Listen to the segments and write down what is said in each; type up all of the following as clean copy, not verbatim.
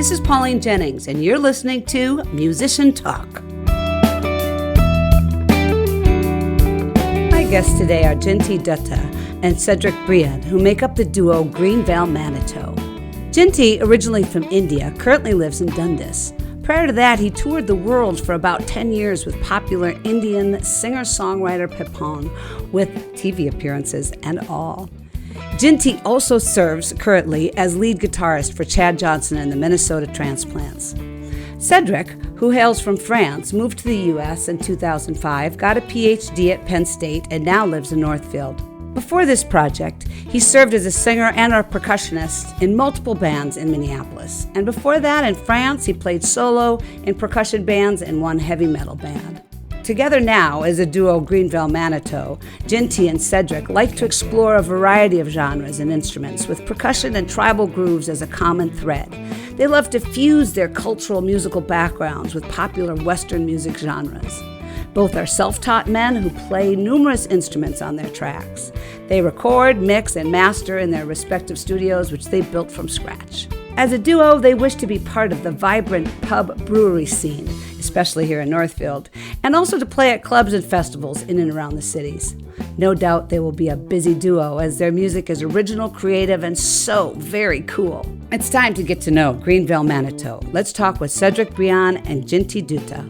This is Pauline Jennings, and you're listening to Musician Talk. My guests today are Jeenti Duhta and Cedric who make up the duo Greenvale Manitou. Jeenti, originally from India, currently lives in Dundas. Prior to that, he toured the world for about 10 years with popular Indian singer-songwriter Papon, with TV appearances and all. Jeenti also serves currently as lead guitarist for Chad Johnson and the Minnesota Transplants. Cedric, who hails from France, moved to the U.S. in 2005, got a Ph.D. at Penn State, and now lives in Northfield. Before this project, he served as a singer and a percussionist in multiple bands in Minneapolis. And before that, in France, he played solo in percussion bands and one heavy metal band. Together now as a duo Greenvale Manitou, Jeenti and Cedric like to explore a variety of genres and instruments with percussion and tribal grooves as a common thread. They love to fuse their cultural musical backgrounds with popular Western music genres. Both are self-taught men who play numerous instruments on their tracks. They record, mix, and master in their respective studios, which they built from scratch. As a duo, they wish to be part of the vibrant pub brewery scene, especially here in Northfield, and also to play at clubs and festivals in and around the cities. No doubt they will be a busy duo, as their music is original, creative, and so very cool. It's time to get to know Greenvale Manitou. Let's talk with Cedric and Jeenti Duhta.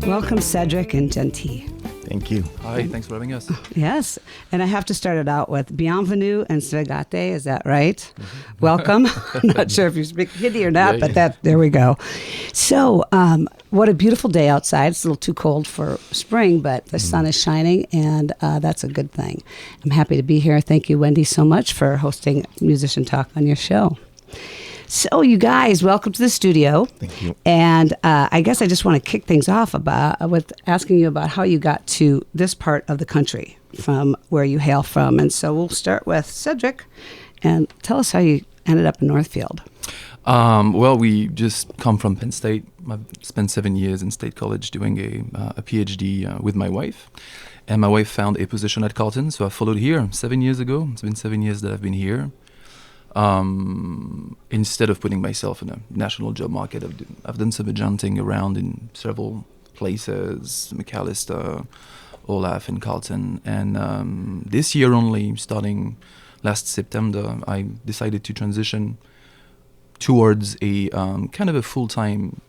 Welcome, Cedric and Jeenti. Thank you. Hi, thanks for having us. Yes, and I have to start it out with bienvenue and svegate, is that right? Mm-hmm. Welcome. I'm not sure if you speak Hindi or not, but there we go. So, what a beautiful day outside. It's a little too cold for spring, but the sun is shining, and that's a good thing. I'm happy to be here. Thank you, Wendy, so much for hosting Musician Talk on your show. So, you guys, welcome to the studio. Thank you. And I guess I just want to kick things off with asking you about how you got to this part of the country from where you hail from. And so we'll start with Cedric, and tell us how you ended up in Northfield. Well, we just come from Penn State. I've spent 7 years in State College doing a Ph.D. With my wife. And my wife found a position at Carleton, so I followed here 7 years ago. It's been 7 years that I've been here. Instead of putting myself in a national job market, I've done some adjunting around in several places, McAllister, Olaf, and Carleton. And this year only, starting last September, I decided to transition towards a kind of a full-time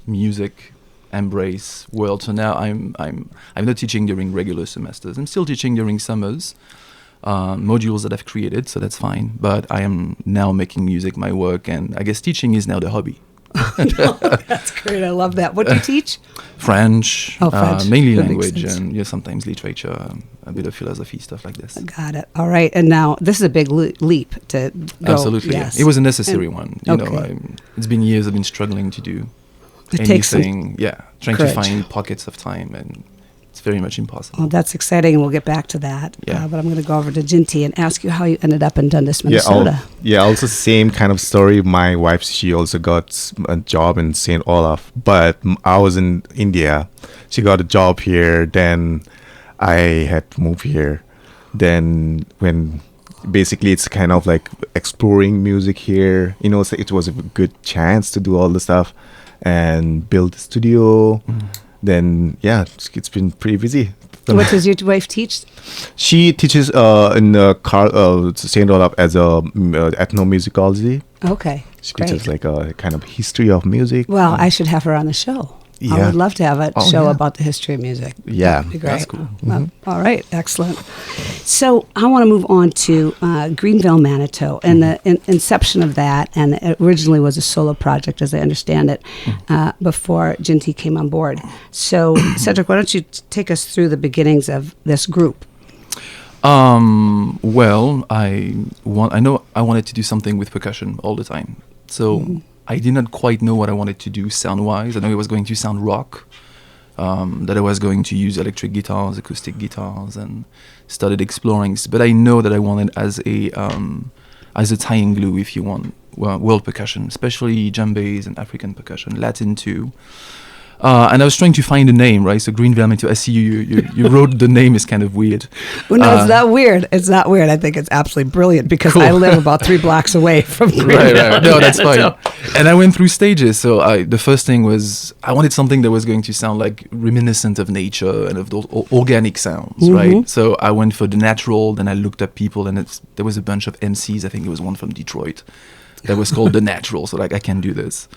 music embrace world. So now I'm not teaching during regular semesters. I'm still teaching during summers. Modules that I've created, so that's fine. But I am now making music my work, and I guess teaching is now the hobby. That's great. I love that. What do you teach? French, French. mainly That language, and sometimes literature, a bit of philosophy, stuff like this. Got it. All right. And now this is a big leap to go. Absolutely. Yes. Yeah. It was a necessary one. Okay. It's been years I've been struggling to do It anything. takes some trying courage. to find pockets of time, and it's very much impossible. Well, that's exciting, and we'll get back to that. Yeah. But I'm going to go over to Jeenti and ask you how you ended up in Dundas, Minnesota. Also same kind of story. My wife, she also got a job in St. Olaf, but I was in India. She got a job here. Then I had to move here. Then when basically it's kind of like exploring music here, so it was a good chance to do all the stuff and build a studio. Then it's been pretty busy. What does your wife teach? She teaches in St. Olaf as a ethnomusicology. Okay, She great. teaches like a kind of history of music. Well, I should have her on the show. I Yeah. would love to have a show yeah. about the history of music. Yeah, That'd be great. that's cool. Well, all right, excellent. So I want to move on to Greenvale Manitou and the inception of that. And it originally was a solo project, as I understand it, before Jeenti came on board. So Cedric, why don't you take us through the beginnings of this group? Well, I wanted to do something with percussion all the time. So I did not quite know what I wanted to do sound-wise. I know it was going to sound rock, that I was going to use electric guitars, acoustic guitars, and started exploring. But I know that I wanted as a tying glue, if you want, world percussion, especially djembes and African percussion, Latin too. And I was trying to find a name, right? So Greenvale Manitou. I see you wrote the name is kind of weird. Well, no, it's not weird. It's not weird. I think it's absolutely brilliant because Cool. I live about 3 blocks away from Greenvale. Right. No, that's fine. And I went through stages. So the first thing was I wanted something that was going to sound like reminiscent of nature and of those organic sounds, right? So I went for the natural. Then I looked up people, and there was a bunch of MCs. I think there was one from Detroit that was called The Natural. So like I can do this.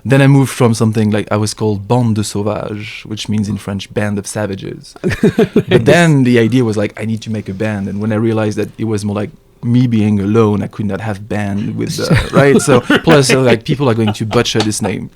Then I moved from something like I was called Bande de Sauvages, which means in French band of savages. But then the idea was like I need to make a band, and when I realized that it was more like me being alone, I could not have band with right. So plus like people are going to butcher this name.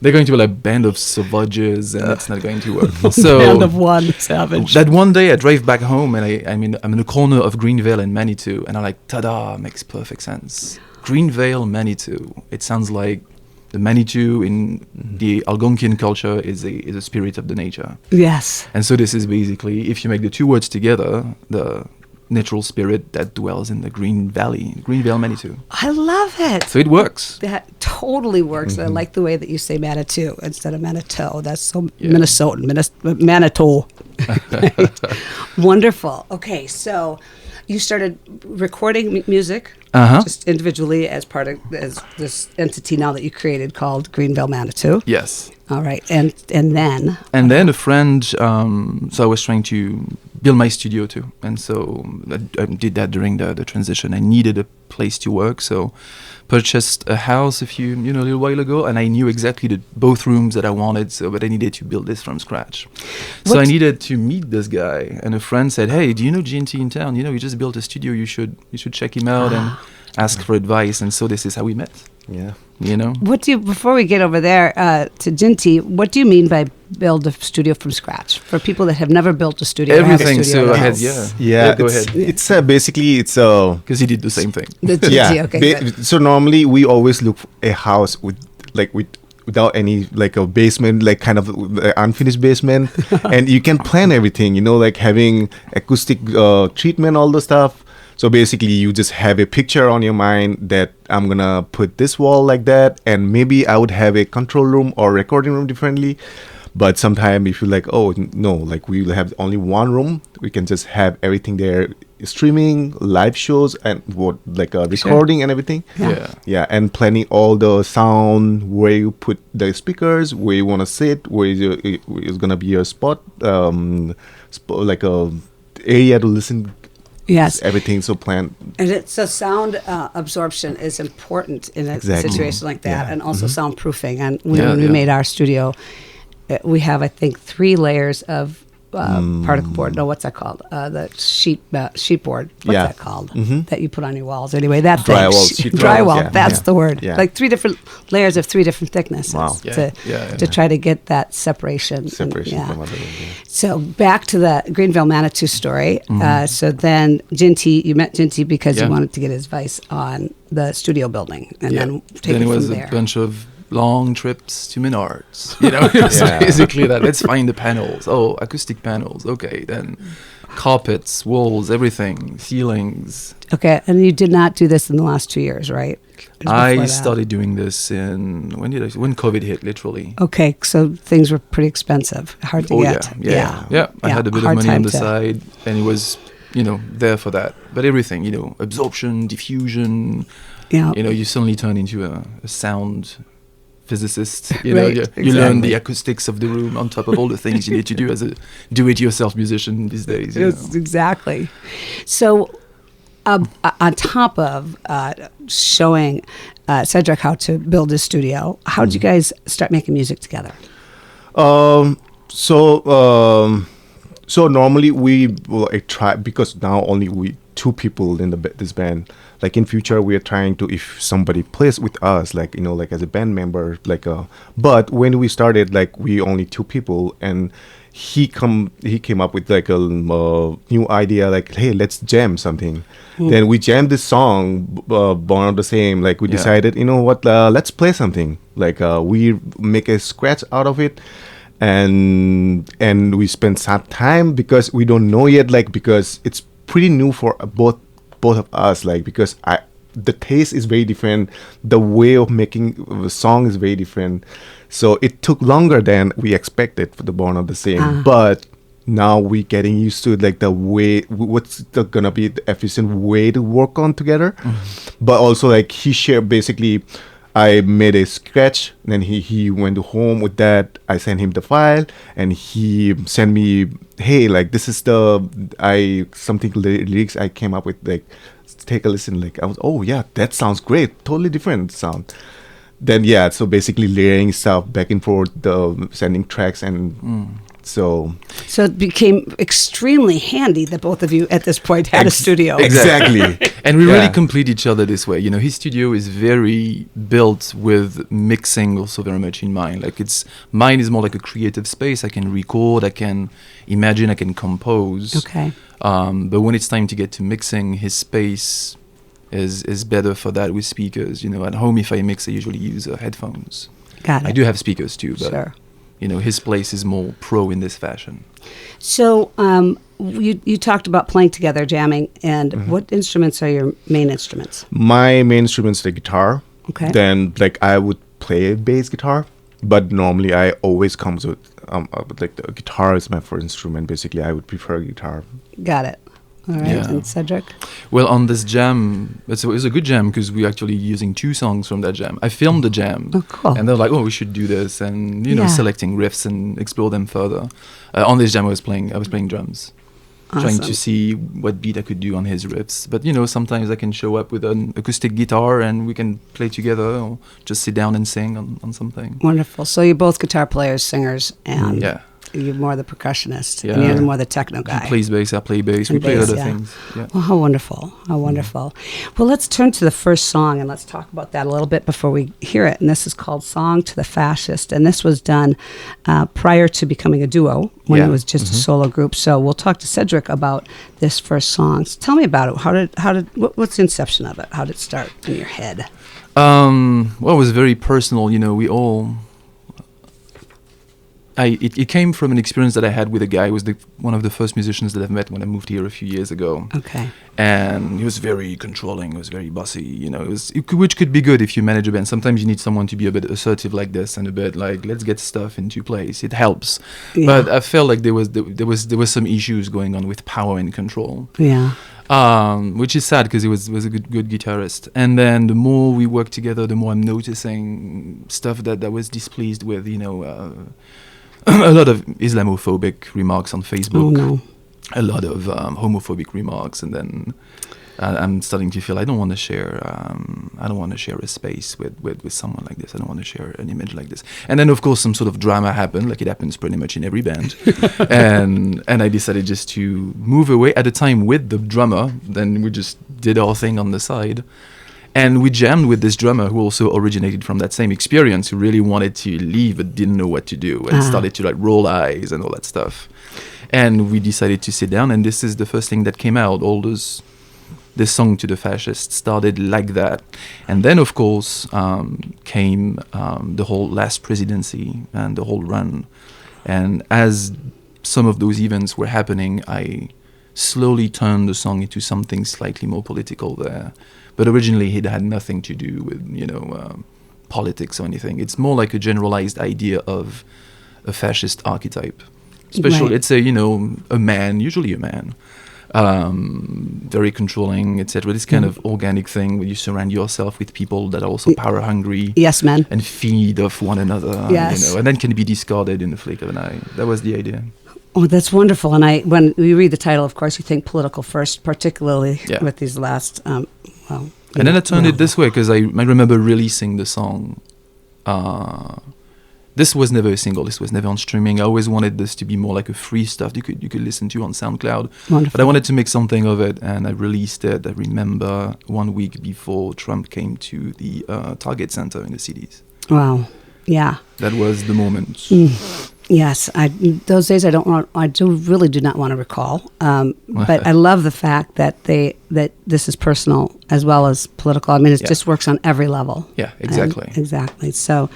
They're going to be like Band of Sauvages, and it's not going to work. So Band of one savage. that one day I drove back home, and I'm in the corner of Greenvale and Manitou, and I'm like, tada, makes perfect sense. Greenvale Manitou. It sounds like the Manitou in the Algonquian culture is a spirit of the nature. Yes. And so this is basically, if you make the two words together, the natural spirit that dwells in the Green Valley, Greenvale Manitou. I love it. So it works. That totally works. I like the way that you say Manitou instead of Manitou. That's so Minnesotan. Manitou. Wonderful. Okay, so you started recording music just individually as part of as this entity now that you created called Greenvale Manitou. Yes. All right, and then A friend. So I was trying to build my studio too, and so I did that during the transition. I needed a place to work, so purchased a house a little while ago, and I knew exactly both rooms that I wanted. So, but I needed to build this from scratch. So I needed to meet this guy, and a friend said, "Hey, do you know Jeenti in town? He just built a studio. You should check him out and ask for advice." And so this is how we met. Yeah. what do you, before we get over there to Jeenti, what do you mean by build a studio from scratch for people that have never built a studio? or have a Everything. studio So I at had all? go it's, ahead. It's basically it's Because he did the same thing. The Jeenti, okay. good. So normally we always look for a house without any like a basement, like kind of unfinished basement, and you can plan everything. Like having acoustic treatment, all the stuff. So basically, you just have a picture on your mind that I'm gonna put this wall like that, and maybe I would have a control room or recording room differently. But sometimes if you're like, oh no, like we will have only one room, we can just have everything there, streaming, live shows, and recording and everything. Yeah, and planning all the sound, where you put the speakers, where you want to sit, where is gonna be your spot, like a area to listen. Yes. Everything so planned. And so sound absorption is important in a Exactly. situation like that, Yeah. and also soundproofing. And when we Yeah. made our studio, we have, I think, 3 layers of particle board. No, what's that called? The sheet board. What's Yeah. that called? That you put on your walls. Anyway, that thing. Drywall, sheet Drywall. drywall, yeah. That's Yeah. the word. Yeah. Like 3 different layers of 3 different thicknesses Wow. to try to get that separation. Separation And, from other ones, yeah. So back to the Greenvale Manitou story. So then Jeenti, you met Jeenti because you wanted to get his advice on the studio building, and then take Then it it was from a there. bunch of long trips to Menards. It was basically that. Let's find the panels. Oh, acoustic panels. Okay, then carpets, walls, everything, ceilings. Okay, and you did not do this in the last 2 years, right? It was I before that. started doing this when COVID hit, literally. Okay, so things were pretty expensive, hard to get. Yeah. I had a bit of hard money on time the to- side, and it was, there for that. But everything, absorption, diffusion. Yeah. You suddenly turn into a sound physicist. You Right, learn the exactly. acoustics of the room on top of all the things you need to do as a do-it-yourself musician these days. Yes, exactly. So, on top of showing Cedric how to build his studio, how did you guys start making music together? So normally we will try, because now only we 2 people in this band. Like in future, we are trying to, if somebody plays with us, like as a band member, but when we started, like we only 2 people, and he came up with like a new idea, like, hey, let's jam something. Then we jammed this song, Born of the Same. Like we decided, let's play something. Like we make a scratch out of it. And we spent some time, because we don't know yet, like, because it's pretty new for both of us, like, because the taste is very different. The way of making the song is very different. So it took longer than we expected for the Born of the Same. But now we're getting used to like the way, what's gonna be the efficient way to work on together. But also like he shared basically, I made a sketch, then he went home with that. I sent him the file, and he sent me, hey, like this is something lyrics I came up with. Like, take a listen. Like I was, oh yeah, that sounds great. Totally different sound. Then yeah, so basically layering stuff back and forth, sending tracks, and so it became extremely handy that both of you at this point had a studio. Exactly. And we really complete each other this way. You know, his studio is very built with mixing also very much in mind. Like mine is more like a creative space. I can record, I can imagine, I can compose. Okay. But when it's time to get to mixing, his space is better for that with speakers. You know, at home if I mix, I usually use headphones. Got it. I do have speakers too, but sure. You know, his place is more pro in this fashion. So you talked about playing together, jamming, and what instruments are your main instruments? My main instrument's the guitar. Okay. Then like I would play bass guitar, but normally I always comes with like the guitar is my first instrument. Basically, I would prefer guitar. Got it. All right. Yeah. And Cedric? Well, on this jam, it was a good jam because we're actually using 2 songs from that jam. I filmed the jam. Oh, cool. And they're like, oh, we should do this. And, you know, selecting riffs and explore them further. On this jam, I was playing drums. Awesome. Trying to see what beat I could do on his riffs. But, you know, sometimes I can show up with an acoustic guitar and we can play together or just sit down and sing on something. Wonderful. So you're both guitar players, singers, and yeah. You're more the percussionist, Yeah. and you're more the techno guy. He plays bass, I play bass. We And play bass, other yeah. things. Yeah. Well, how wonderful. How wonderful. Well, let's turn to the first song, and let's talk about that a little bit before we hear it. And this is called Song to the Fascist, and this was done prior to becoming a duo, when it was just a solo group. So we'll talk to Cedric about this first song. So tell me about it. What's the inception of it? How did it start in your head? Well, it was very personal. You know, we all... It came from an experience that I had with a guy who was one of the first musicians that I've met when I moved here a few years ago. Okay. And he was very controlling, he was very bossy, you know, which could be good if you manage a band. Sometimes you need someone to be a bit assertive like this and a bit like, let's get stuff into place. It helps. Yeah. But I felt like there was some issues going on with power and control. Yeah. Which is sad because he was a good guitarist. And then the more we work together, the more I'm noticing stuff that was displeased with, you know, a lot of Islamophobic remarks on Facebook. Oh, no. A lot of homophobic remarks, and then I'm starting to feel I don't want to share. I don't want to share a space with someone like this. I don't want to share an image like this. And then, of course, some sort of drama happened, like it happens pretty much in every band. and I decided just to move away at the time with the drummer. Then we just did our thing on the side. And we jammed with this drummer who also originated from that same experience, who really wanted to leave but didn't know what to do, and started to like roll eyes and all that stuff. And we decided to sit down, and this is the first thing that came out. This song to the fascists started like that. And then, of course, came the whole last presidency and the whole run. And as some of those events were happening, I slowly turned the song into something slightly more political there. But originally it had nothing to do with, you know, politics or anything. It's more like a generalized idea of a fascist archetype. Especially, it's a man, usually a man, very controlling, etc. This kind of organic thing where you surround yourself with people that are also power hungry. Yes, man. And feed off one another. Yes. You know, and then can be discarded in the flick of an eye. That was the idea. Oh, that's wonderful. And when we read the title, of course, you think political first, particularly with these last, and then I turned it this way because I remember releasing the song. This was never a single. This was never on streaming. I always wanted this to be more like a free stuff you could listen to on SoundCloud. Wonderful. But I wanted to make something of it, and I released it. I remember 1 week before Trump came to the Target Center in the cities. Wow. Yeah. That was the moment. Yes, those days I really do not want to recall. But I love the fact that this is personal as well as political. I mean, it just works on every level. Yeah, exactly. Exactly. So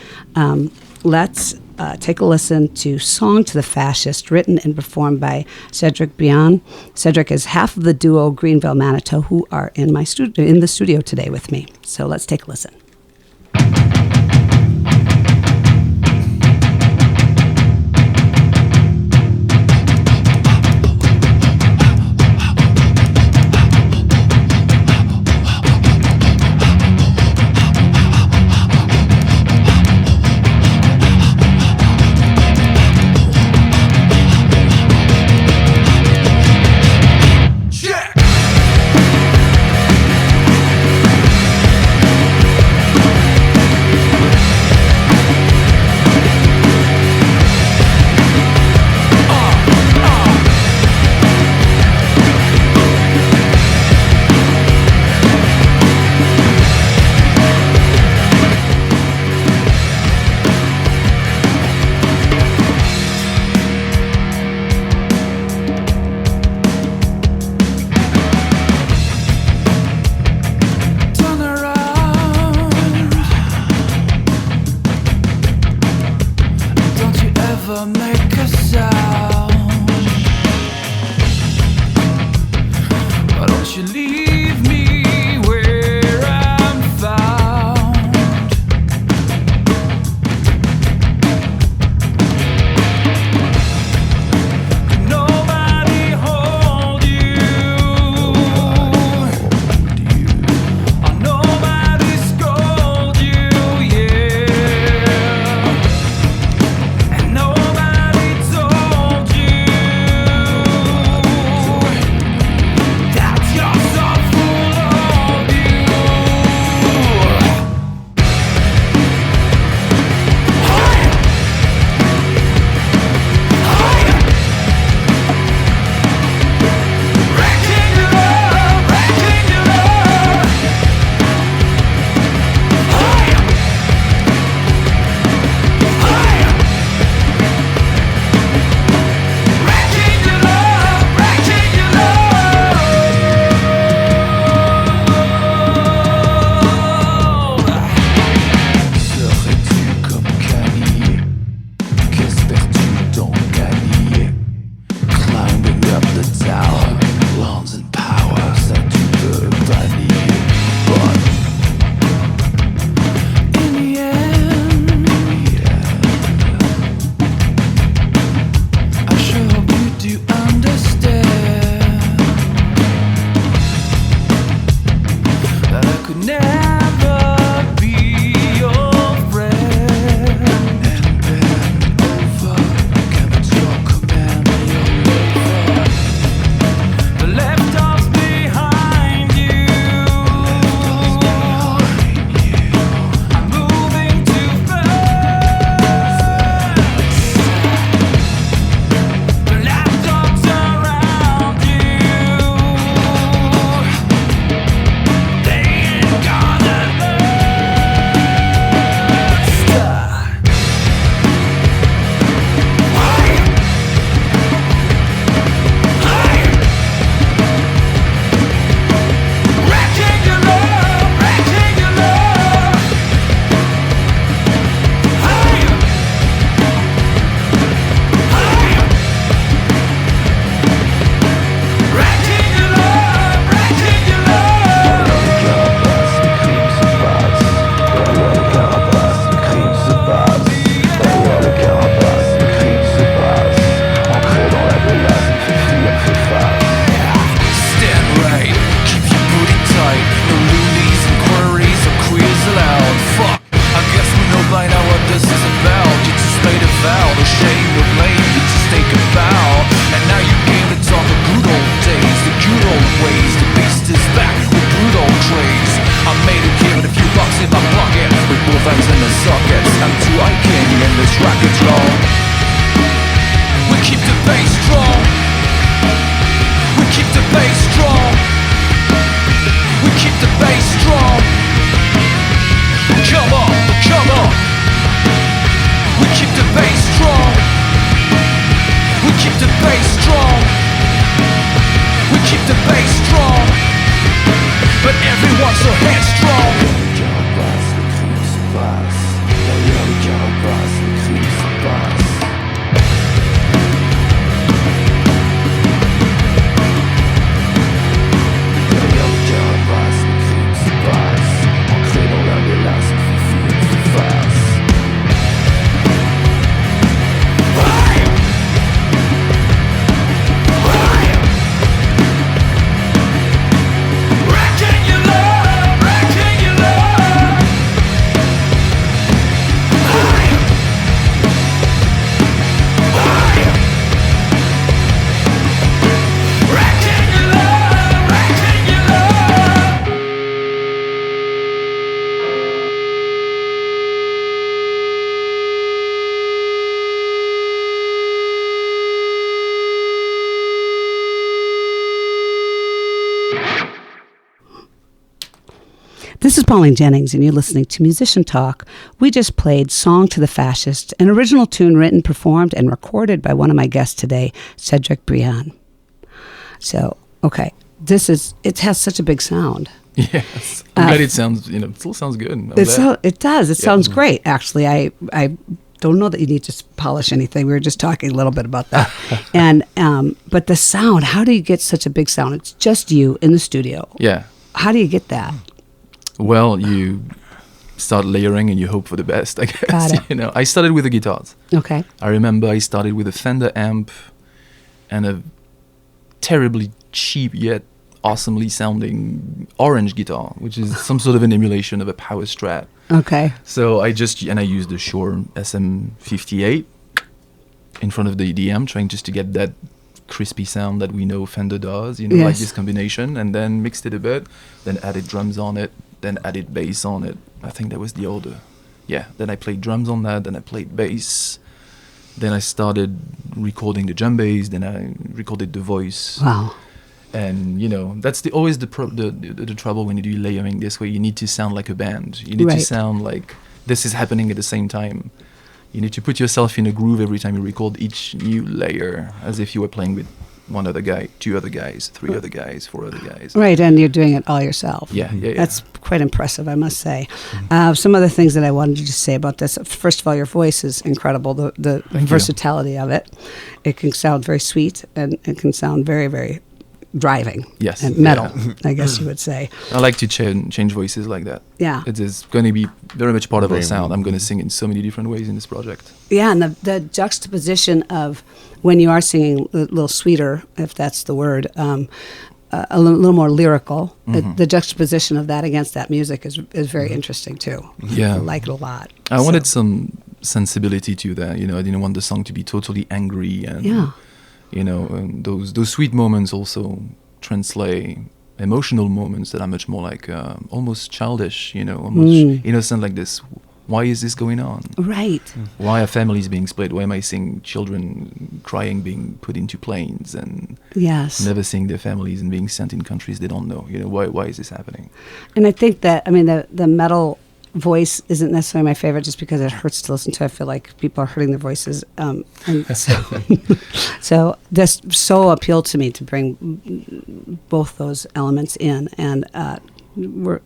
let's take a listen to Song to the Fascist, written and performed by Cedric Briand. Cedric is half of the duo Greenvale Manitou, who are in the studio today with me. So let's take a listen. Carapace, le crime se passe. Derrière le carapace, le crime se passe. This is Pauline Jennings, and you're listening to Musician Talk. We just played Song to the Fascist, an original tune written, performed, and recorded by one of my guests today, Cedric Briand. So, okay, it has such a big sound. Yes, I'm glad it sounds, it still sounds good. It does. It sounds great, actually. I don't know that you need to polish anything. We were just talking a little bit about that. And but the sound, how do you get such a big sound? It's just you in the studio. Yeah. How do you get that? Well, you start layering and you hope for the best, I guess. Got it. I started with the guitars. Okay. I remember I started with a Fender amp and a terribly cheap yet awesomely sounding orange guitar, which is some sort of an emulation of a Power Strat. Okay. So I used the Shure SM58 in front of the amp, trying just to get that crispy sound that we know Fender does, like this combination, and then mixed it a bit, then added drums on it, then added bass on it. I think that was the order. Yeah, then I played drums on that, then I played bass. Then I started recording the drum bass, then I recorded the voice. Wow. And, that's always the trouble when you do layering this way. You need to sound like a band. You need to sound like this is happening at the same time. You need to put yourself in a groove every time you record each new layer, as if you were playing with one other guy, two other guys, three other guys, four other guys. Right, and you're doing it all yourself. Yeah. That's quite impressive, I must say. Some other things that I wanted to just say about this. First of all, your voice is incredible, the versatility of it. It can sound very sweet, and it can sound very, very driving. Yes. And metal, I guess you would say. I like to change voices like that. Yeah. It is going to be very much part of our sound. I'm going to sing in so many different ways in this project. Yeah, and the juxtaposition of when you are singing a little sweeter, if that's the word, a little more lyrical, the juxtaposition of that against that music is very interesting too. Yeah. I like it a lot. I wanted some sensibility to that. I didn't want the song to be totally angry and and those sweet moments also translate emotional moments that are much more like almost childish, almost innocent, like this. Why is this going on? Right. Why are families being split? Why am I seeing children crying being put into planes and never seeing their families and being sent in countries they don't know? Why is this happening? And I think that, the metal voice isn't necessarily my favorite just because it hurts to listen to. I feel like people are hurting their voices. And so this so appealed to me to bring both those elements in, and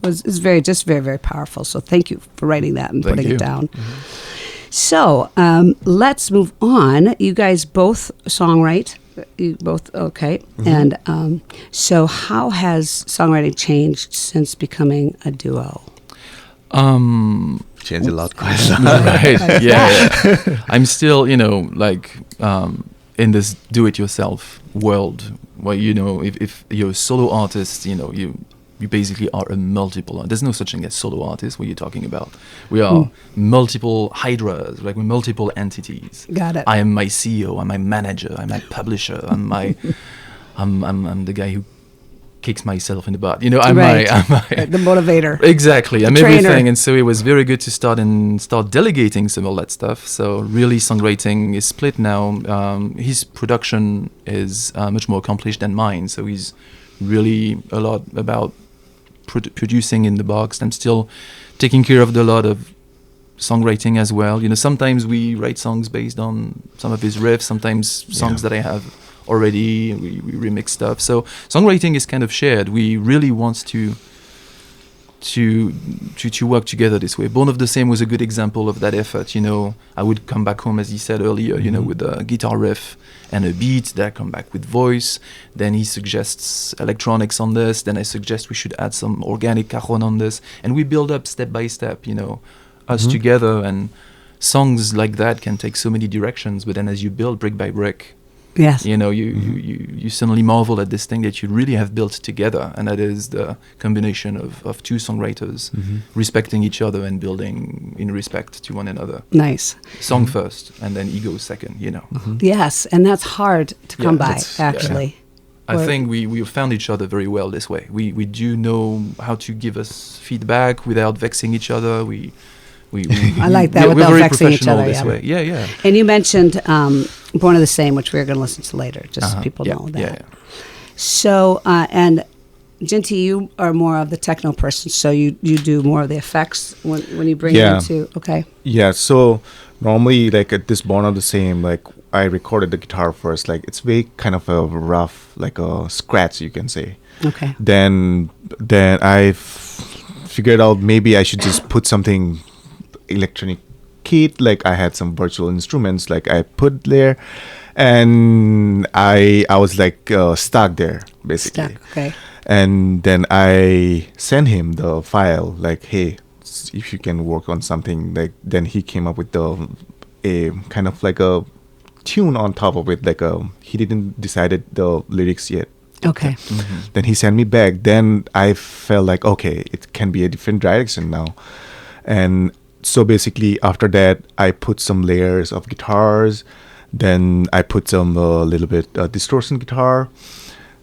is very, very powerful. So thank you for writing that and putting it down. So let's move on. You guys both songwrite. You both, okay. And so how has songwriting changed since becoming a duo? Changed a lot, quite a lot. Right. Yeah. I'm still, in this do-it-yourself world where, if you're a solo artist, you basically are a multiple. There's no such thing as solo artist. What you're talking about? We are multiple hydras, like we're multiple entities. Got it. I am my CEO. I'm my manager. I'm my publisher. I'm the guy who kicks myself in the butt. I'm the motivator. Exactly. I'm trainer. Everything. And so it was very good to start delegating some of that stuff. So really songwriting is split now. His production is much more accomplished than mine. So he's really a lot about producing in the box. I'm still taking care of a lot of songwriting as well. Sometimes we write songs based on some of his riffs, sometimes songs that I have already, we remix stuff. So songwriting is kind of shared. We really want to work together this way. Born of the Same was a good example of that effort. I would come back home, as he said earlier, with a guitar riff and a beat. Then I come back with voice. Then he suggests electronics on this. Then I suggest we should add some organic cajon on this. And we build up step by step, us together. And songs like that can take so many directions. But then as you build brick by brick, yes, you suddenly marvel at this thing that you really have built together, and that is the combination of two songwriters respecting each other and building in respect to one another. Nice. Song first, and then ego second. Yes, and that's hard to come by, actually. I think we found each other very well this way. We do know how to give us feedback without vexing each other. I like that, without vexing each other. This way. Yeah. And you mentioned Born of the Same, which we're going to listen to later, just so people know that. Yeah. So, and Jeenti, you are more of the techno person, so you do more of the effects when you bring it into. Okay. Yeah. So normally, like at this Born of the Same, like I recorded the guitar first. Like it's very kind of a rough, like a scratch, you can say. Okay. Then I figured out maybe I should just put something electronic kit. Like I had some virtual instruments, like I put there, and I was like stuck there basically. Stuck. Okay. And then I sent him the file, like, hey, if you can work on something. Like then he came up with a kind of like a tune on top of it. Like he didn't decided the lyrics yet. Okay. Then he sent me back. Then I felt like, okay, it can be a different direction now. And so basically after that, I put some layers of guitars. Then I put some little bit distortion guitar.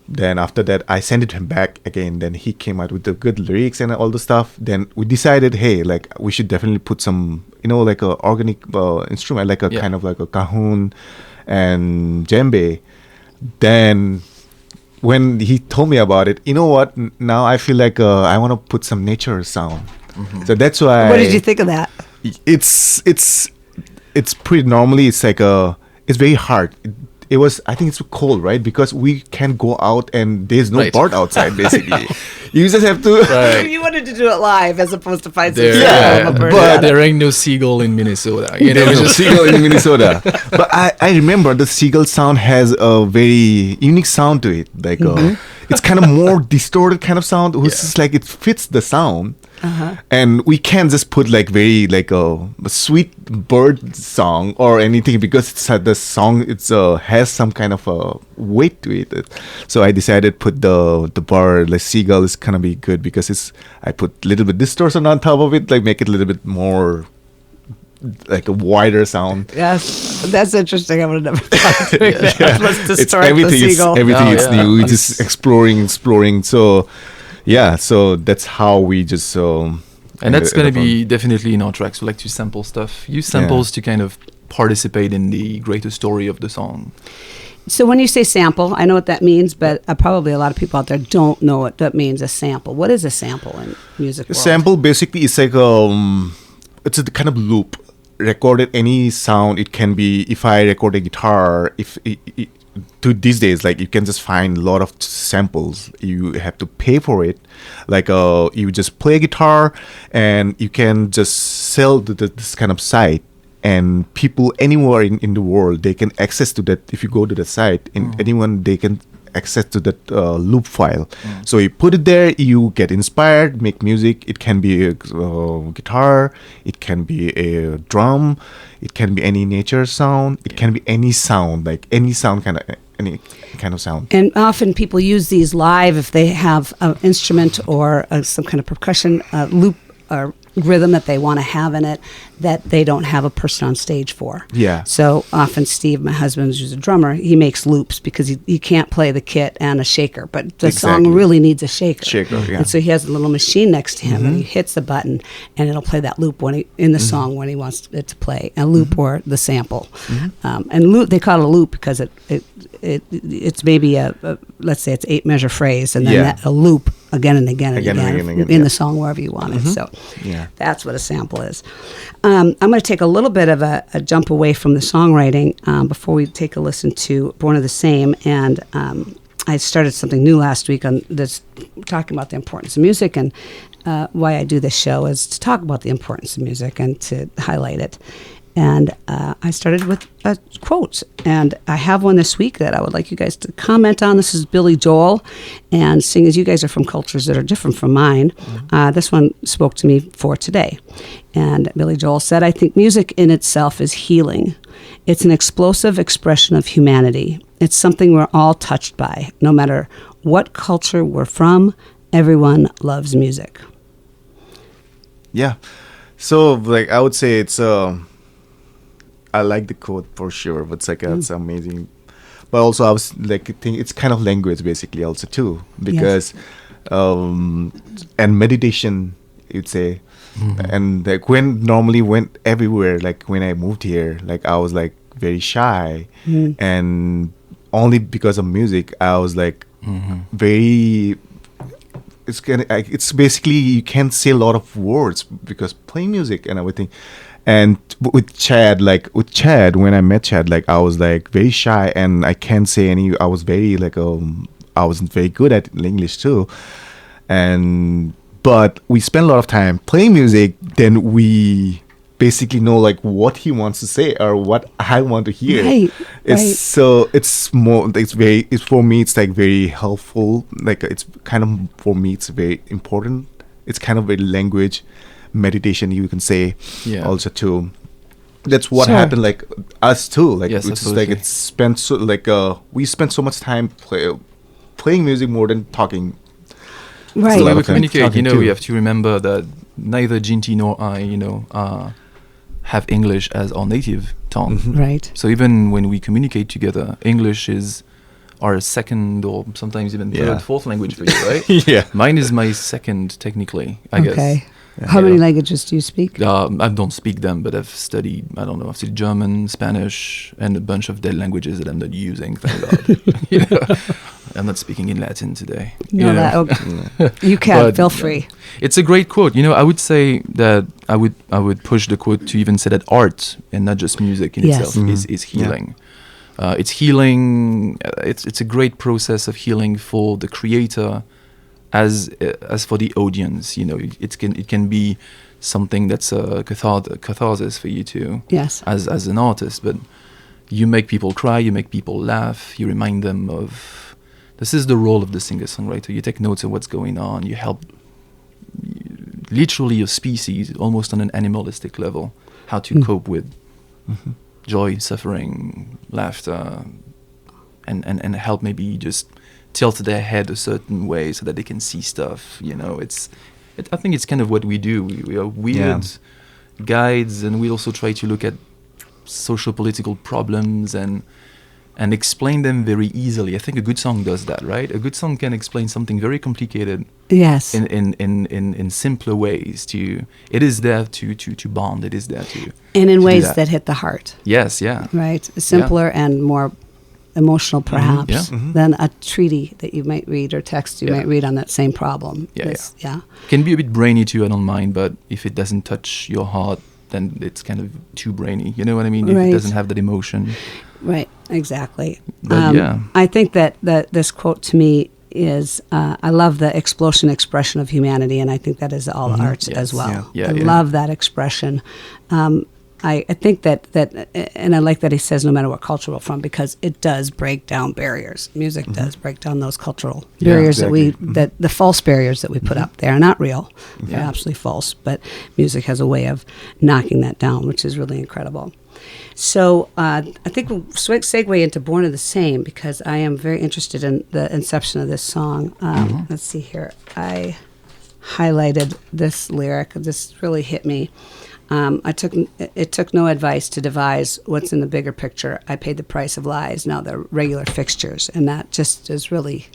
Then after that, I sent it him back again. Then he came out with the good lyrics and all the stuff. Then we decided, hey, like we should definitely put some, like a organic instrument, like a kind of like a cajon and djembe. Then when he told me about it, you know what? Now I feel like I want to put some nature sound. So that's why. What did you think of that? It's pretty normally. It's like it's very hard. It was, I think it's cold, right? Because we can't go out and there's no bird outside, basically. You just have to. Right. You wanted to do it live as opposed to find some but there ain't no seagull in Minnesota. There's no seagull in Minnesota. But I remember the seagull sound has a very unique sound to it. Like it's kind of more distorted kind of sound. It's just like it fits the sound. And we can't just put like very like a sweet bird song or anything because it's the song has some kind of a weight to it. So I decided put the bird, like seagull, is gonna be good because I put a little bit distortion on top of it, like make it a little bit more like a wider sound. Yes, that's interesting. I would have never thought of doing that. Let's distort the seagull. Everything is new. It's just exploring. So. Yeah, so that's how we just and that's going to be definitely in our tracks. We like to sample stuff, use samples to kind of participate in the greater story of the song. So when you say sample, I know what that means, but probably a lot of people out there don't know what that means, a sample. What is a sample in music world? A sample basically is like it's a kind of loop. Recorded any sound, it can be, if I record a guitar, to these days, like you can just find a lot of samples. You have to pay for it. Like you just play a guitar and you can just sell this kind of site, and people anywhere in the world, they can access to that. If you go to the site, and anyone, they can access to that loop file. So you put it there, you get inspired, make music. It can be a guitar, it can be a drum, it can be any nature sound, it can be any sound, like any sound, any kind of sound. And often people use these live if they have an instrument or some kind of percussion loop or rhythm that they want to have in it that they don't have a person on stage for. Yeah. So often Steve, my husband, who's a drummer, he makes loops because he can't play the kit and a shaker, but the song really needs a shaker. And so he has a little machine next to him and he hits the button and it'll play that loop in the song when he wants it to play, a loop or the sample. And loop, they call it a loop because it's maybe let's say it's 8-measure phrase and then a loop again and again in the song wherever you want it. So that's what a sample is. I'm going to take a little bit of a jump away from the songwriting before we take a listen to Born of the Same. And I started something new last week on this, talking about the importance of music, and why I do this show is to talk about the importance of music and to highlight it. And I started with a quote, and I have one this week that I would like you guys to comment on. This is Billy Joel, and seeing as you guys are from cultures that are different from mine, this one spoke to me for today. And Billy Joel said, "I think music in itself is healing. It's an explosive expression of humanity. It's something we're all touched by. No matter what culture we're from, everyone loves music." Yeah. So, like, I would say it's I like the quote for sure, but it's like it's amazing. But also, I was like, I think it's kind of language basically also too, because and meditation, you'd say, and like normally went everywhere. Like when I moved here, like I was like very shy, and only because of music, I was like very it's basically you can't say a lot of words because playing music and everything. And with Chad, when I met Chad, like I was like very shy and I can't say any. I was very I wasn't very good at English too, but we spent a lot of time playing music. Then we basically know like what he wants to say or what I want to hear. So it's more. It's for me. It's like very helpful. Like it's kind of for me. It's very important. It's kind of a language meditation, you can say. Also too. That's what happened. Like us too. Like yes, it's like it's spent so we spent so much time playing music more than talking. Right. So when we communicate, we have to remember that neither Jeenti nor I, have English as our native tongue. Right. So even when we communicate together, English is our second or sometimes even third, fourth language for you, right? Yeah. Mine is my second, technically, I guess. Okay. How many languages do you speak? I don't speak them, but I've studied German, Spanish, and a bunch of dead languages that I'm not using, thank God. I'm not speaking in Latin today. You can, But, feel free. It's a great quote. I would say that I would push the quote to even say that art and not just music in itself is healing. It's healing. It's a great process of healing for the creator, as for the audience. It can be something that's a catharsis for you too. Yes. As an artist, but you make people cry, you make people laugh, you remind them of. This is the role of the singer-songwriter. You take notes of what's going on. You help literally a species, almost on an animalistic level, how to cope with joy, suffering, laughter, and help maybe just tilt their head a certain way so that they can see stuff. I think it's kind of what we do. We are weird guides, and we also try to look at social political problems and explain them very easily. I think a good song does that, right? A good song can explain something very complicated. Yes. In simpler ways. It is there to bond. It is there to. And in ways that hit the heart. Yes. Yeah. Right. Simpler and more emotional, perhaps, than a treaty that you might read or text you might read on that same problem. Yeah. Can be a bit brainy too. I don't mind, but if it doesn't touch your heart, then it's kind of too brainy. You know what I mean? If it doesn't have that emotion. Right, exactly. But I think that this quote to me is, I love the explosion expression of humanity, and I think that is all arts as well. I love that expression. I think that, and I like that he says no matter what culture we're from, because it does break down barriers. Music does break down those cultural barriers that the false barriers that we put up. They are not real. They're absolutely false, but music has a way of knocking that down, which is really incredible. So I think we'll segue into Born of the Same, because I am very interested in the inception of this song. Let's see here. I highlighted this lyric. This really hit me. It took no advice to devise what's in the bigger picture. I paid the price of lies. Now they're regular fixtures. And that just is really,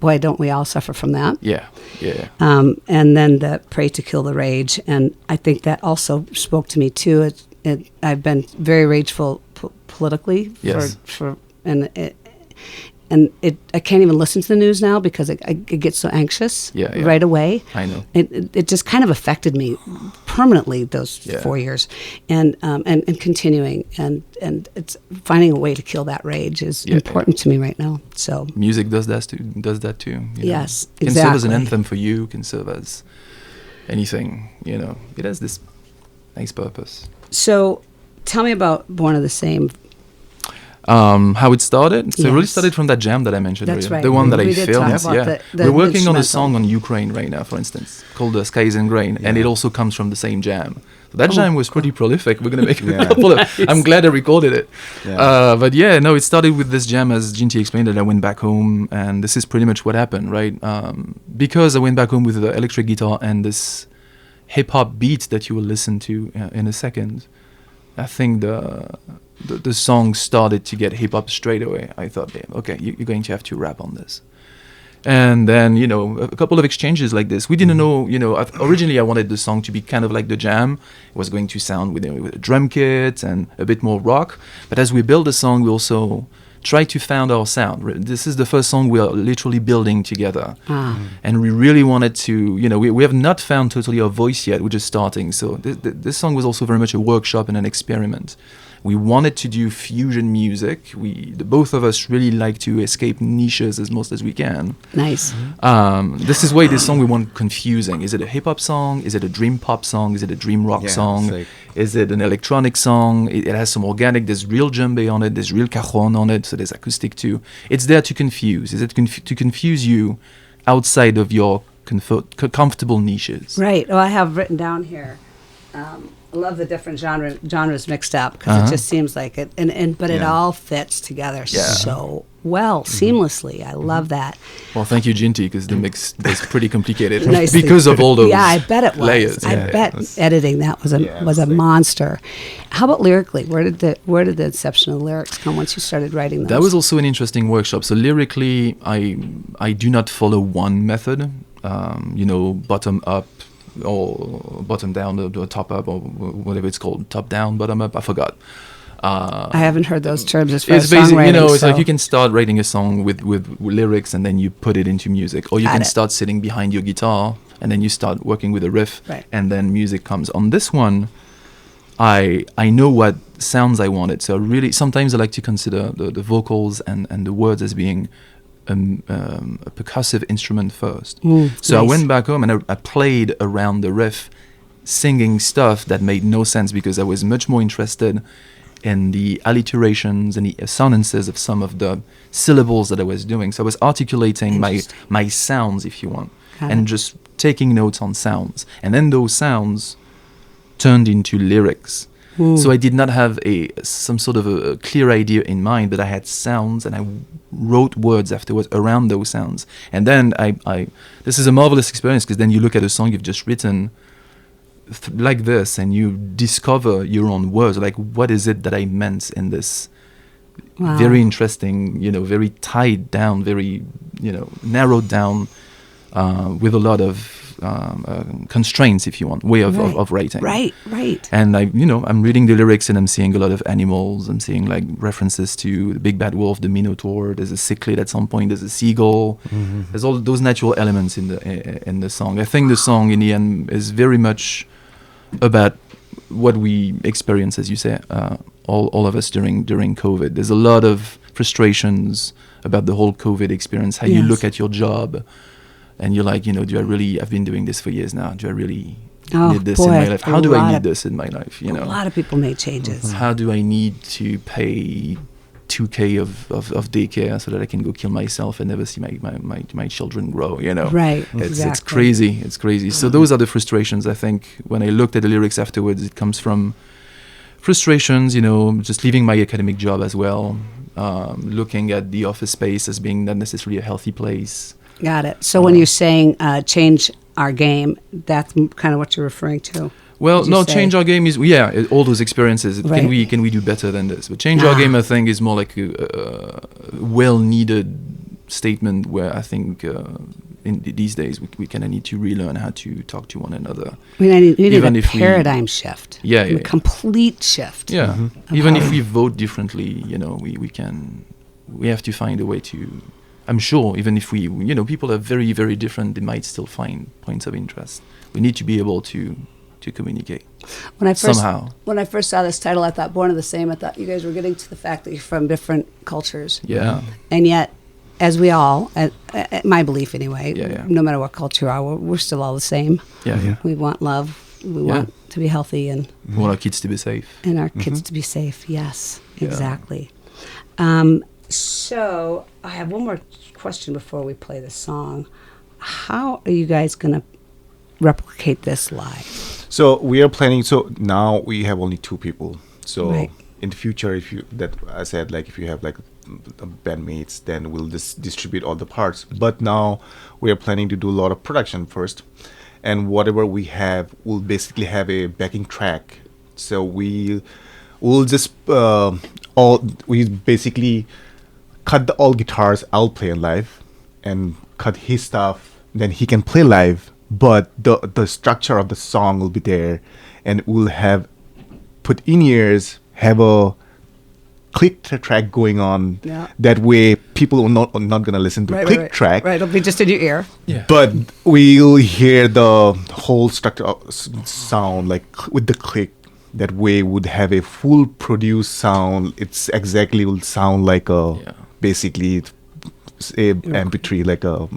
boy, don't we all suffer from that? Yeah. And then the pray to kill the rage. And I think that also spoke to me too. I've been very rageful politically I can't even listen to the news now because I get so anxious right away. I know. It just kind of affected me permanently those 4 years, and continuing, and it's finding a way to kill that rage is important to me right now. So music does that too. Yes, exactly. Can serve as an anthem for you. Can serve as anything. It has this nice purpose. So, tell me about Born of the Same. How it started? So it really started from that jam that I mentioned earlier. Right. The one that I did filmed. talk about We're working on a song on Ukraine right now, for instance, called Skies and Grain, and it also comes from the same jam. So that jam was pretty prolific. We're going to make a couple of... I'm glad I recorded it. But it started with this jam, as Jeenti explained, that I went back home, and this is pretty much what happened, right? Because I went back home with the electric guitar and this hip-hop beat that you will listen to in a second, I think the song started to get hip-hop straight away. I thought, okay, you're going to have to rap on this. And then, a couple of exchanges like this. We didn't know, originally I wanted the song to be kind of like the jam. It was going to sound with a drum kit and a bit more rock. But as we built the song, we also try to find our sound. This is the first song we are literally building together. And we really wanted to, we have not found totally our voice yet. We're just starting. So this song was also very much a workshop and an experiment. We wanted to do fusion music. Both of us really like to escape niches as most as we can. Nice. This is why this song we want confusing. Is it a hip hop song? Is it a dream pop song? Is it a dream rock song? Is it an electronic song? It has some organic. There's real djembe on it. There's real cajon on it. So there's acoustic too. It's there to confuse. Is it to confuse you outside of your comfortable niches? Right. Well, I have written down here. I love the different genres mixed up because it just seems like it, but it all fits together so well, seamlessly. I love that. Well, thank you, Jeenti, because the mix is pretty complicated because of all those I bet it was. layers. I bet editing that was a monster. How about lyrically? Where did the inception of the lyrics come once you started writing those? That was also an interesting workshop. So lyrically, I do not follow one method. Bottom up, or bottom down, or top up, or whatever it's called, top down, bottom up. I forgot. I haven't heard those terms as far as it's basically, songwriting. it's like you can start writing a song with lyrics and then you put it into music, or you can start sitting behind your guitar and then you start working with a riff, and then music comes. On this one, I know what sounds I wanted. So really, sometimes I like to consider the vocals and the words as being a percussive instrument first. So I went back home and I played around the riff, singing stuff that made no sense because I was much more interested in the alliterations and the assonances of some of the syllables that I was doing. So I was articulating my sounds, if you want, and just taking notes on sounds. And then those sounds turned into lyrics. So I did not have some sort of a clear idea in mind, but I had sounds and I wrote words afterwards around those sounds. And then this is a marvelous experience because then you look at a song you've just written like this and you discover your own words. Like, what is it that I meant in this very interesting, very tied down, very, narrowed down with a lot of constraints, if you want, way of writing. Right. And I'm reading the lyrics and I'm seeing a lot of animals. I'm seeing like references to the big bad wolf, the Minotaur. There's a cichlid at some point. There's a seagull. There's all those natural elements in the song. I think the song in the end is very much about what we experience, as you say, all of us during COVID. There's a lot of frustrations about the whole COVID experience. How you look at your job. And you're like, I've been doing this for years now. Do I really need this in my life? How do I need this in my life? A lot of people made changes. How do I need to pay $2,000 of daycare so that I can go kill myself and never see my children grow? Right. It's crazy. It's crazy. So those are the frustrations. I think when I looked at the lyrics afterwards, it comes from frustrations. Just leaving my academic job as well, looking at the office space as being not necessarily a healthy place. Got it. So when you're saying change our game, that's kind of what you're referring to. Well, no, change our game is all those experiences. Right. Can we do better than this? But change our game, I think, is more like a well-needed statement where I think in these days we kind of need to relearn how to talk to one another. We need a paradigm shift. A complete shift. Yeah. Even if we vote differently, we have to find a way to. I'm sure even if people are very, very different, they might still find points of interest. We need to be able to communicate somehow. When I first saw this title, I thought Born of the Same. I thought you guys were getting to the fact that you're from different cultures. Yeah. And yet, as we all, my belief anyway, no matter what culture we are, we're still all the same. Yeah. We want love. We want to be healthy. And we want our kids to be safe. And our kids to be safe, yes, exactly. So I have one more question before we play the song. How are you guys going to replicate this live? So we are planning. So now we have only 2 people. So in the future, if you have like bandmates, then we'll just distribute all the parts. But now we are planning to do a lot of production first, and whatever we have, we'll basically have a backing track. So we'll just we basically cut all guitars. I'll play live, and cut his stuff. Then he can play live, but the structure of the song will be there, and we'll have put in ears, have a click track going on. Yeah. That way, people are not gonna listen to click track. Right, it'll be just in your ear. Yeah. But we'll hear the whole structure of sound like with the click. That way would have a full produced sound. It's exactly will sound like a basically a MP3 like a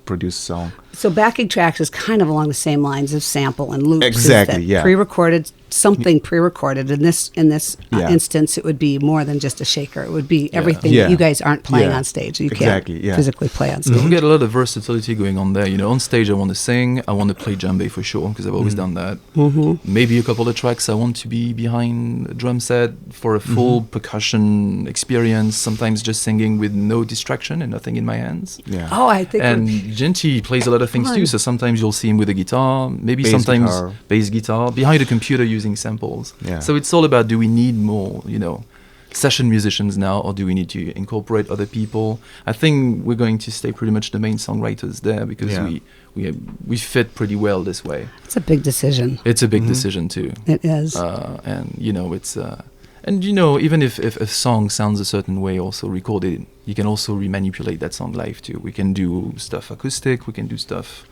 produced song. So backing tracks is kind of along the same lines of sample and loops. Exactly, yeah. Pre-recorded, something pre-recorded. In this instance, it would be more than just a shaker. It would be everything that you guys aren't playing on stage. You can't physically play on stage. We get a lot of versatility going on there. You know, on stage I want to sing, I want to play djembe for sure because I've always done that. Maybe a couple of tracks I want to be behind a drum set for a full percussion experience. Sometimes just singing with no distraction and nothing in my hands. Yeah. Oh, I think. And Jeenti plays a lot of things too. So sometimes you'll see him with a guitar, maybe sometimes bass guitar behind a computer using samples. Yeah. So it's all about, do we need more, you know, session musicians now, or do we need to incorporate other people? I think we're going to stay pretty much the main songwriters there because we fit pretty well this way. It's a big decision. It's a big decision too. It is. And you know, it's and you know, even if a song sounds a certain way, also recorded, you can also remanipulate that song live too. We can do stuff acoustic, we can do stuff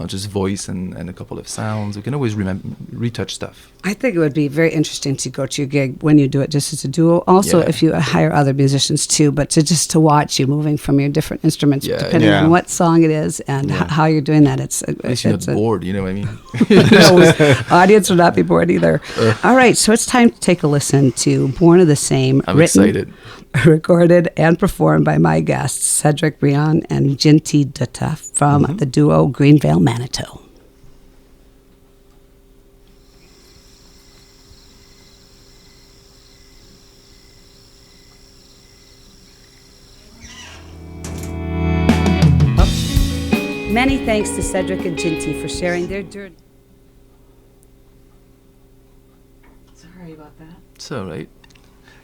just voice and a couple of sounds. We can always retouch stuff. I think it would be very interesting to go to your gig when you do it just as a duo. Also, if you hire other musicians too, but to watch you moving from your different instruments, depending on what song it is and how you're doing that. At least you're not bored, you know what I mean? No, audience will not be bored either. All right, so it's time to take a listen to Born of the Same. I'm excited. Recorded and performed by my guests, Cedric Briand and Jeenti Duhta from the duo Greenvale Manitou. Many thanks to Cedric and Jeenti for sharing their journey. Sorry about that. It's all right.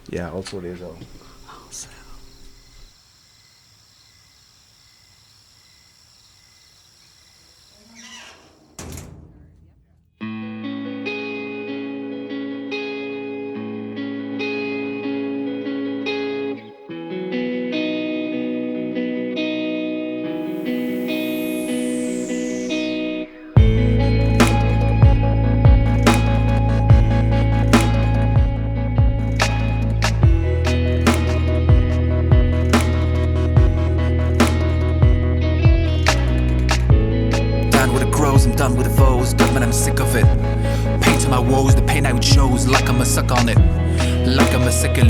Yeah, also there's a... Done with the foes, done when I'm sick of it. Painting my woes, the pain I chose, like I'm a suck on it, like I'm a sickle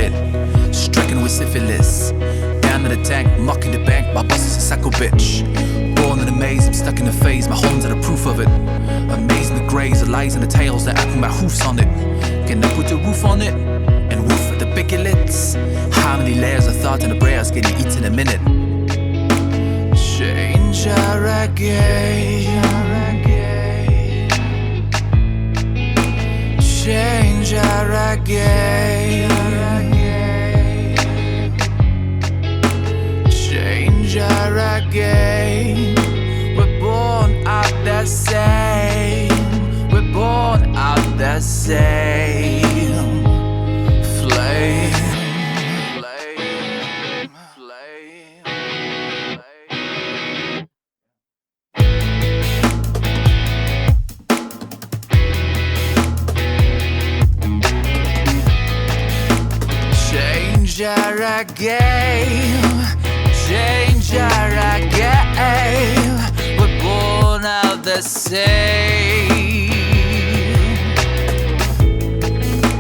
stricken with syphilis. Down in the tank, mocking the bank, my boss is a psycho bitch. Born in a maze, I'm stuck in the phase, my horns are the proof of it. Amazing the grays, the lies and the tales that I put my hoofs on it. Can I put the roof on it? And woof at the bigglets. How many layers of thought and the prayers getting eaten in a minute? Change our reggae. Change our reggae. Change our reggae. We're born out the same. We're born out the same. Flame. Change our game, change our game. We're born out the same.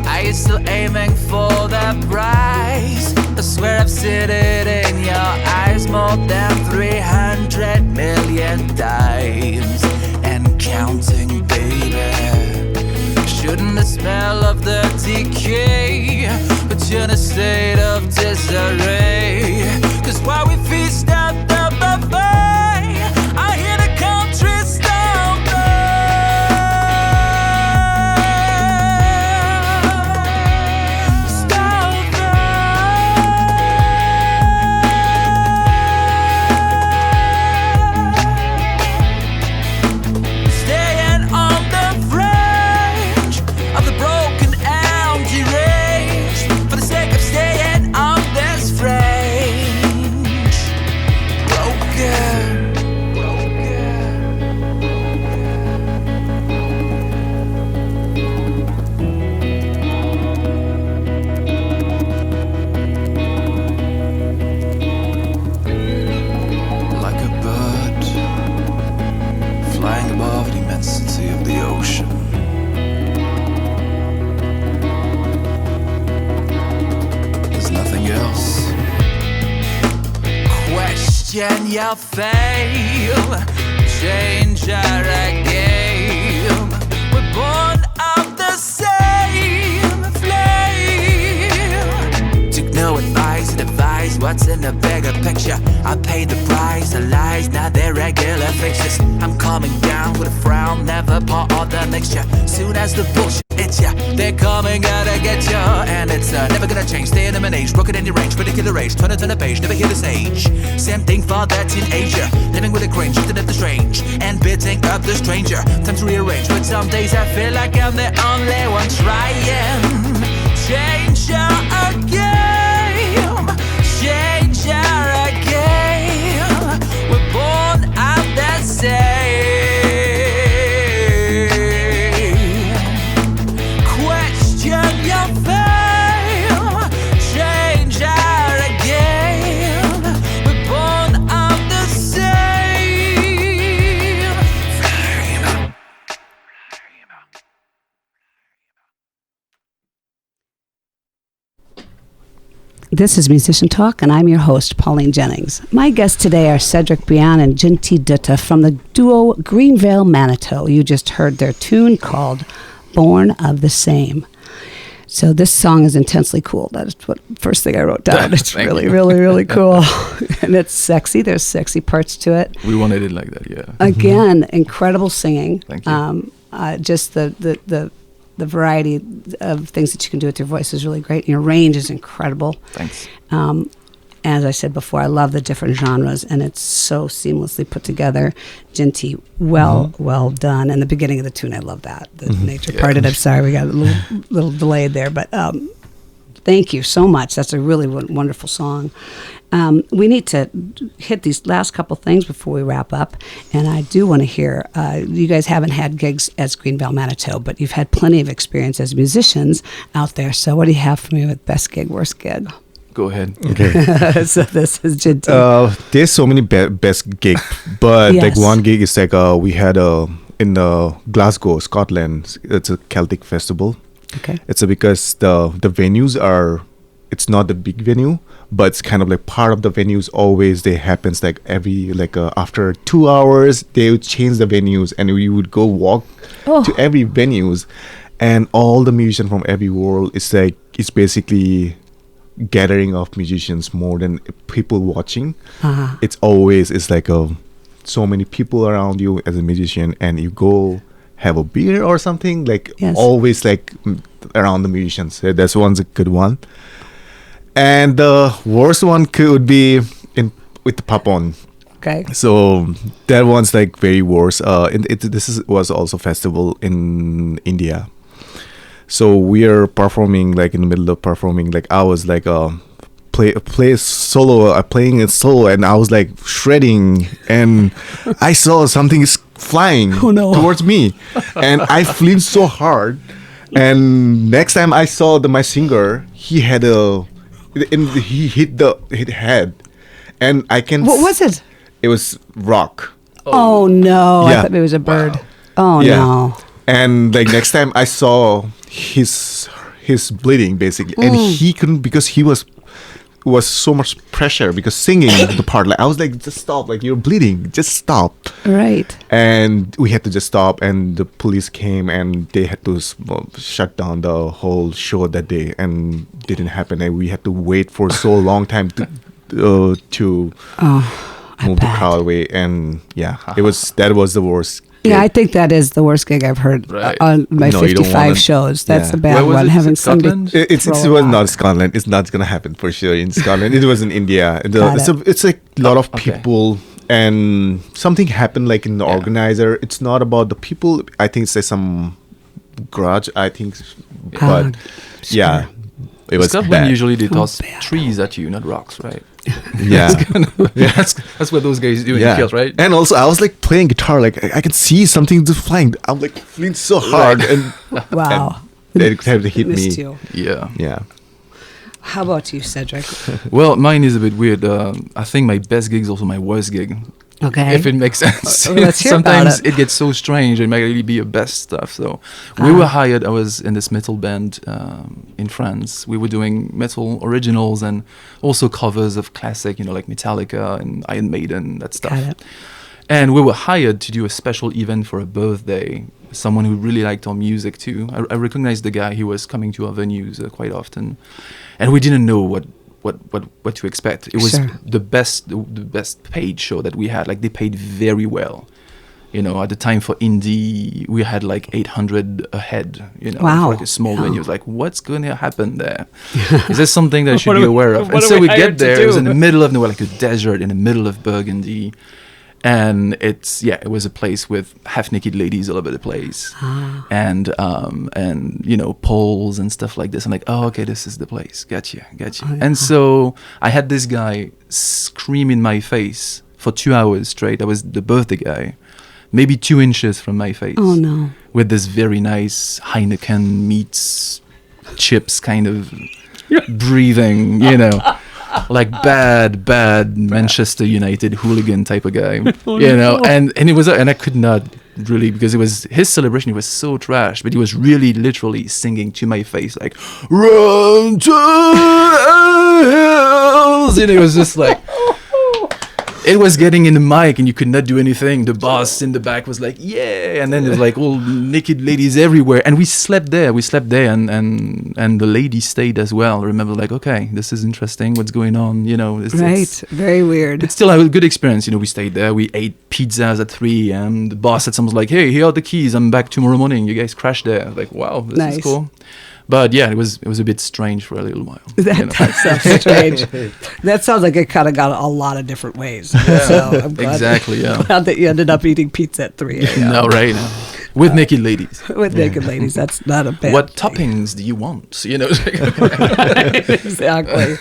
Are you still aiming for the prize? I swear I've seen it in your eyes more than 300 million times and counting, baby. Shouldn't the smell of the decay put you in a state of disarray? Cause while we feast at the buffet, I hear the country stomping. Staying on the fringe of the broken and deranged for the sake of Question your fame, change our game. We're born of the same flame. Took no advice and advice what's in the bigger picture. I paid the price, the lies, now they're regular fixtures. I'm coming down with a frown, never part of the mixture. Soon as the bullshit hits ya, they're coming out to get ya. And it's never gonna change, stay in the age, rocket in your range, particular age, turn the page, never hear the sage. Same thing for that teenager, living with a cringe, shifting at the strange, and bidding up the stranger. Time to rearrange, but some days I feel like I'm the only one trying. Change your game, change your game. We're born of the same. Question your fame, change our game. We're born of the same flame. This is Musician Talk, and I'm your host, Pauline Jennings. My guests today are Cedric Briand and Jeenti Duhta from the duo Greenvale Manitou. You just heard their tune called Born of the Same. So this song is intensely cool. That is what first thing I wrote down. It's Thank really, you. really, really cool. And it's sexy. There's sexy parts to it. We wanted it like that, yeah. Again, incredible singing. Thank you. Just the variety of things that you can do with your voice is really great. Your range is incredible. Thanks. As I said before, I love the different genres, and it's so seamlessly put together. Jeenti, well done. And the beginning of the tune, I love that. The nature part of it. I'm sorry, we got a little delayed there, but thank you so much. That's a really wonderful song. We need to hit these last couple things before we wrap up, and I do want to hear, you guys haven't had gigs as Greenvale Manitou, but you've had plenty of experience as musicians out there, so what do you have for me with best gig, worst gig? Go ahead. Okay. So this is Jeenti. There's so many best gigs, but Yes. like one gig is like we had in Glasgow, Scotland. It's a Celtic festival. Okay. It's because the venues are, it's not the big venue, but it's kind of like part of the venues. Always they happens like every after 2 hours they would change the venues, and we would go walk to every venues, and all the musicians from every world. It's like it's basically gathering of musicians more than people watching. It's always like so many people around you as a musician, and you go have a beer or something like Yes. always like around the musicians. So that's one's a good one. And the worst one could be with the Papon. Okay. So that one's like very worse. Was also festival in India. So we are performing like in the middle of performing. Like I was like play solo, playing it solo, and I was like shredding, and I saw something is flying towards me, and I flinched so hard. And next time I saw my singer, he had he hit head, and I can. What was it? It was rock. Oh no! I Yeah. thought it was a bird. Oh Yeah. no! And like next time I saw his bleeding basically, and he couldn't because he was so much pressure because singing the part. Like I was like, just stop! Like you're bleeding, just stop. Right. And we had to just stop, and the police came, and they had to shut down the whole show that day, and didn't happen. And we had to wait for so long time to move the crowd away. And yeah, that was the worst. Yeah, I think that is the worst gig I've heard Right. on my No, you don't 55 wanna- shows. That's yeah. a bad Where was one. it? Having Scotland? somebody It throw was a rock. not Scotland. It's not gonna happen for sure in Scotland. It was in India. Got it. It's like a lot of Okay. people, and something happened like in the organizer. It's not about the people. I think it's like some grudge. I think, but yeah, it was Scotland bad. usually they toss bad. trees at you, not rocks, right? Yeah. That's what those guys do in Yeah. the field, right? And also, I was like playing guitar, like I could see something just flying. I'm like feeling so hard, and Wow. they had to hit me. Missed you. Yeah. Yeah. How about you, Cedric? Well, mine is a bit weird. I think my best gig is also my worst gig. Okay. If it makes sense. Let's hear about Sometimes it. it gets so strange. It might really be your best stuff. So we were hired. I was in this metal band in France. We were doing metal originals and also covers of classic, like Metallica and Iron Maiden, that stuff. Got it. And we were hired to do a special event for a birthday. Someone who really liked our music too. I recognized the guy. He was coming to our venues quite often, and we didn't know what to expect. It was Sure. the best paid show that we had. Like, they paid very well. At the time for indie, we had like 800 a head. Wow. For like a small Yeah. venue. It was like, what's going to happen there? Is there something that I should What be are we- aware of? what And are so we we hired get to there. It was do? in the middle of nowhere, like a desert in the middle of Burgundy. And it was a place with half-naked ladies all over the place, and poles and stuff like this. I'm like, oh, okay, this is the place. Got you. And so I had this guy scream in my face for 2 hours straight. I was the birthday guy, maybe 2 inches from my face. Oh, no. With this very nice Heineken meets chips kind of breathing, like bad Manchester United hooligan type of guy, and it was, and I could not really, because it was his celebration. It was so trash, but he was really literally singing to my face, like "Run to the hills," and it was just like. It was getting in the mic and you could not do anything. The boss in the back was like, yeah. And then there's like all naked ladies everywhere. And we slept there. And the lady stayed as well. I remember, like, okay, this is interesting. What's going on? It's Very weird. It's still a good experience. We stayed there. We ate pizzas at 3 a.m. The boss said something like, hey, here are the keys. I'm back tomorrow morning. You guys crash there. Like, wow, this Nice. is cool. But yeah, it was a bit strange for a little while. That sounds strange. That sounds like it kind of got a lot of different ways. So I'm glad, Exactly, yeah. glad that you ended up eating pizza at 3 a.m. No, right. With naked ladies. With naked ladies. That's not a bad What thing. toppings do you want? Exactly.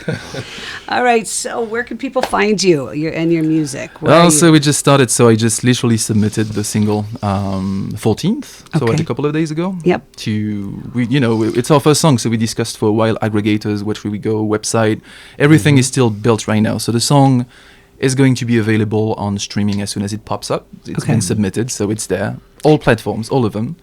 All right. So where can people find you and your music? Where are So you? we just started. So I just literally submitted the single 14th. So Okay. a couple of days ago. Yep. It's our first song. So we discussed for a while aggregators, which we go website. Everything is still built right now. So the song is going to be available on streaming as soon as it pops up. It's Okay. been submitted, so it's there. All platforms, all of them.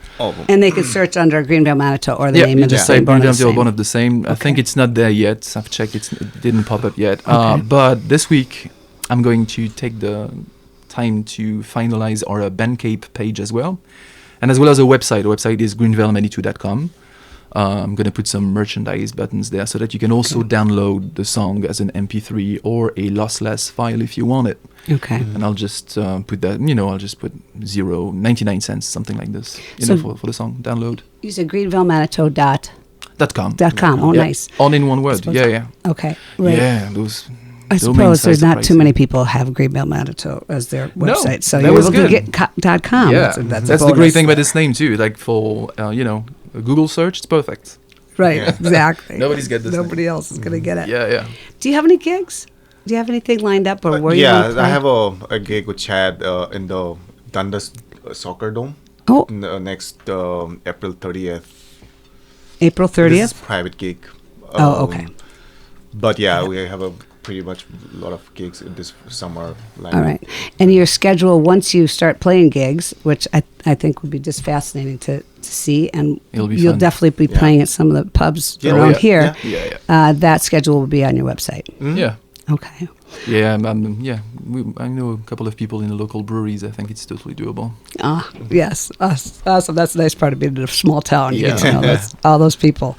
And they can search under Greenvale Manitou or the name you of the just same type one. Greenvale one of the same. I think it's not there yet. I've checked. It didn't pop up yet. But this week, I'm going to take the time to finalize our Bandcamp page as well. And as well as a website. The website is greenvalemanitou.com. I'm going to put some merchandise buttons there so that you can also download the song as an MP3 or a lossless file if you want it. Okay. And I'll just put that, I'll just put 99 cents, something like this, So- for the song download. You said greenvalemanitou.com. .com. Oh, Yeah. nice. All in one word. Suppose- Yeah. Okay. Right. Yeah, those. I domain suppose there's sites are not too pricey. many people have Greenvale Manitou as their No, website, so that you're was able to good. get .com. Yeah, That's that's a the great bonus. thing about this name too. Like for a Google search, it's perfect. Right, exactly. Nobody's got this Nobody else is going to get it. Yeah. Do you have any gigs? Do you have anything lined up, or where you want to play? I have a gig with Chad in the Dundas Soccer Dome. Oh. Next April 30th. April This is 30th? private gig. Oh, okay. But yeah, we have a pretty much a lot of gigs this summer. All right. And your schedule, once you start playing gigs, which I think would be just fascinating to see, and It'll be you'll fun. definitely be Yeah. playing at some of the pubs Yeah, around yeah, here. Yeah. That schedule will be on your website. Yeah. Okay. Yeah, I know a couple of people in the local breweries. I think it's totally doable. Ah, yes. Awesome. That's the nice part of being in a small town. You get to Yeah. know all those people.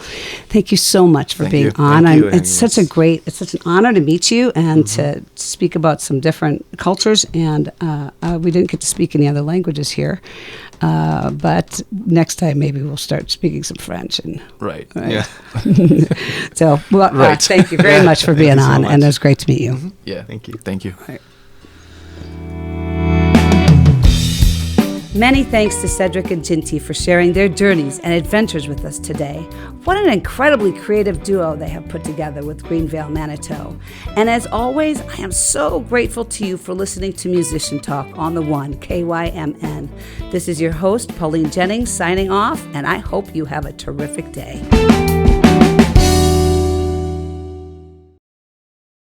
Thank you so much for Thank being you. on. Thank you. It's such an honor to meet you and to speak about some different cultures. And we didn't get to speak any other languages here. But next time maybe we'll start speaking some French. And Right. Yeah. so, Right. thank you very much for being you so on. much. And it was great to meet you. Yeah. Thank you. Thank you. Many thanks to Cedric and Jeenti for sharing their journeys and adventures with us today. What an incredibly creative duo they have put together with Greenvale Manitou. And as always, I am so grateful to you for listening to Musician Talk on the One, KYMN. This is your host, Pauline Jennings, signing off, and I hope you have a terrific day.